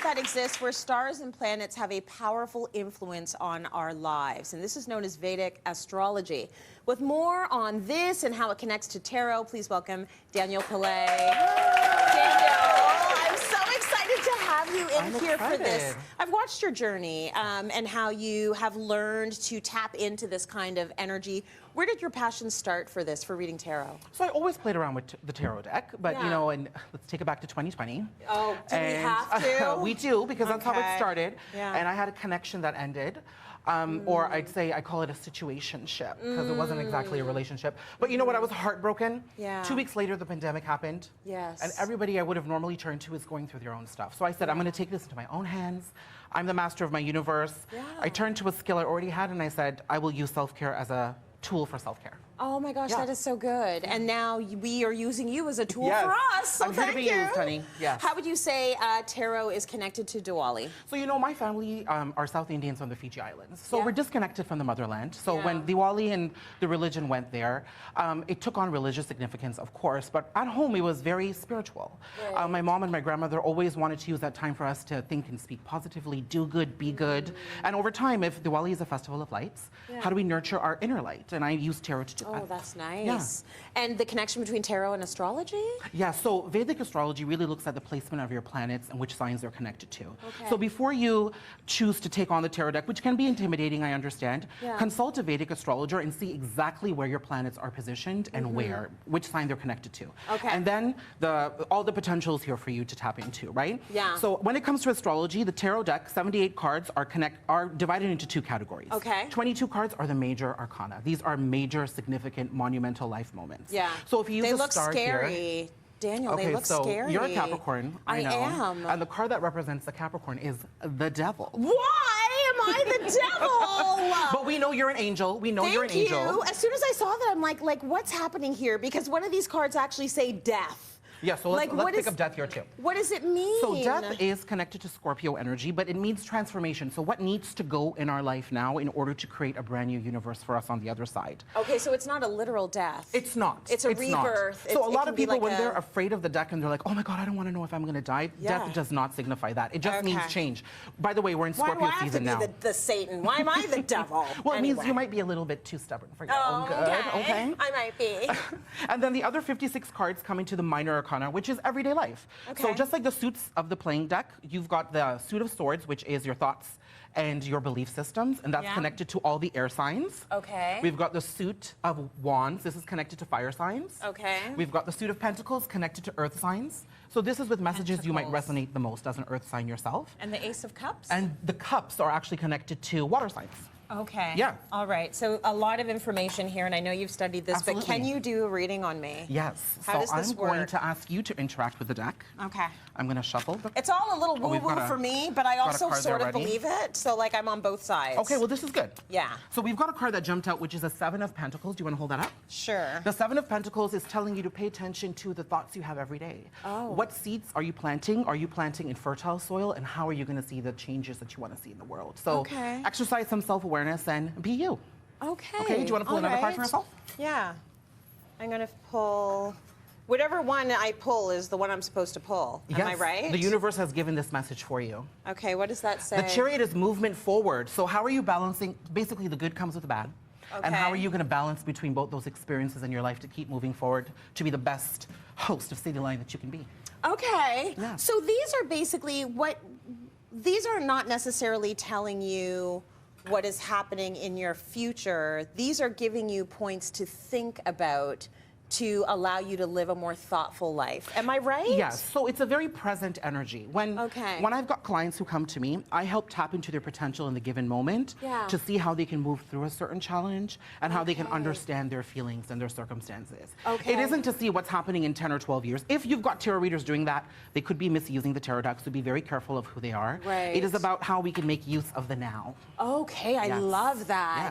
that exists where stars and planets have a powerful influence on our lives. And this is known as Vedic astrology. With more on this and how it connects to tarot, please welcome Daniel Pilladai. Daniel, I'm so excited to have you in here for this. I've watched your journey and how you have learned to tap into this kind of energy. Where did your passion start for this, for reading tarot? So I always played around with the tarot deck, but you know, and let's take it back to 2020. Oh, do we have to? We do, because that's how it started. Yeah. And I had a connection that ended. Or I'd say I call it a situationship, because it wasn't exactly a relationship. But you know what? I was heartbroken. Yeah. 2 weeks later, the pandemic happened. Yes. And everybody I would have normally turned to is going through their own stuff. So I said, I'm going to take this into my own hands. I'm the master of my universe. Yeah. I turned to a skill I already had, and I said, I will use self-care as a tool for self-care. Oh my gosh, that is so good. And now we are using you as a tool for us. So I'm here to be used, honey. Yes. How would you say tarot is connected to Diwali? So you know, my family are South Indians from the Fiji Islands. So we're disconnected from the motherland. So when Diwali and the religion went there, it took on religious significance, of course, but at home it was very spiritual. Right. My mom and my grandmother always wanted to use that time for us to think and speak positively, do good, be good. And over time, if Diwali is a festival of lights, how do we nurture our inner light? And I use tarot to do that. Oh, that's nice. Yeah. And the connection between tarot and astrology? Yeah, so Vedic astrology really looks at the placement of your planets and which signs they're connected to. Okay. So before you choose to take on the tarot deck, which can be intimidating, I understand, consult a Vedic astrologer and see exactly where your planets are positioned and which sign they're connected to. Okay. And then all the potential is here for you to tap into, right? Yeah. So when it comes to astrology, the tarot deck, 78 cards are divided into 2 categories. Okay. 22 cards are the major arcana. These are major, significant, monumental life moments. Yeah. So if you use a star here, Daniel, they look scary. You're a Capricorn. I know. Am. And the card that represents the Capricorn is the devil. Why am I the devil? But we know you're an angel. We know you're an angel. Thank you. As soon as I saw that, I'm like, what's happening here? Because one of these cards actually say death. Yeah, so let's pick up death here too. What does it mean? So death is connected to Scorpio energy, but it means transformation. So what needs to go in our life now in order to create a brand new universe for us on the other side? Okay, so it's not a literal death. It's not. It's a rebirth. So a lot of people, when they're afraid of the deck and they're like, oh my God, I don't want to know if I'm going to die. Death does not signify that. It just means change. By the way, we're in Scorpio season now. Why do I have to be the Satan? Why am I the devil? Well, it means you might be a little bit too stubborn for your own good. Okay. I might be. And then the other 56 cards come into the minor arcana, which is everyday life. Okay. So just like the suits of the playing deck, you've got the suit of swords, which is your thoughts and your belief systems, and that's connected to all the air signs. Okay. We've got the suit of wands. This is connected to fire signs. Okay. We've got the suit of pentacles connected to earth signs. So this is with messages you might resonate the most as an earth sign yourself. And the ace of cups? And the cups are actually connected to water signs. Okay. Yeah. All right. So a lot of information here, and I know you've studied this, but can you do a reading on me? Yes. How does this work? I'm going to ask you to interact with the deck. Okay. I'm going to shuffle. It's all a little woo-woo for me, but I also sort of believe it. So like I'm on both sides. Okay, well this is good. Yeah. So we've got a card that jumped out, which is a 7 of Pentacles. Do you want to hold that up? Sure. The 7 of Pentacles is telling you to pay attention to the thoughts you have every day. Oh. What seeds are you planting? Are you planting in fertile soil? And how are you going to see the changes that you want to see in the world? So exercise some self-awareness and be you. Okay. Okay, do you want to pull another card for yourself? Yeah. I'm going to pull... Whatever one I pull is the one I'm supposed to pull. Am I right? The universe has given this message for you. Okay, what does that say? The Chariot is movement forward. So how are you balancing? Basically, the good comes with the bad. Okay. And how are you going to balance between both those experiences in your life to keep moving forward to be the best host of Cityline that you can be? Okay. Yeah. So these are basically these are not necessarily telling you what is happening in your future. These are giving you points to think about to allow you to live a more thoughtful life. Am I right? Yes. So it's a very present energy. When I've got clients who come to me, I help tap into their potential in the given moment to see how they can move through a certain challenge and how they can understand their feelings and their circumstances. It isn't to see what's happening in 10 or 12 years. If you've got tarot readers doing that, they could be misusing the tarot deck, so be very careful of who they are. Right. It is about how we can make use of the now. Okay, I love that. Yeah.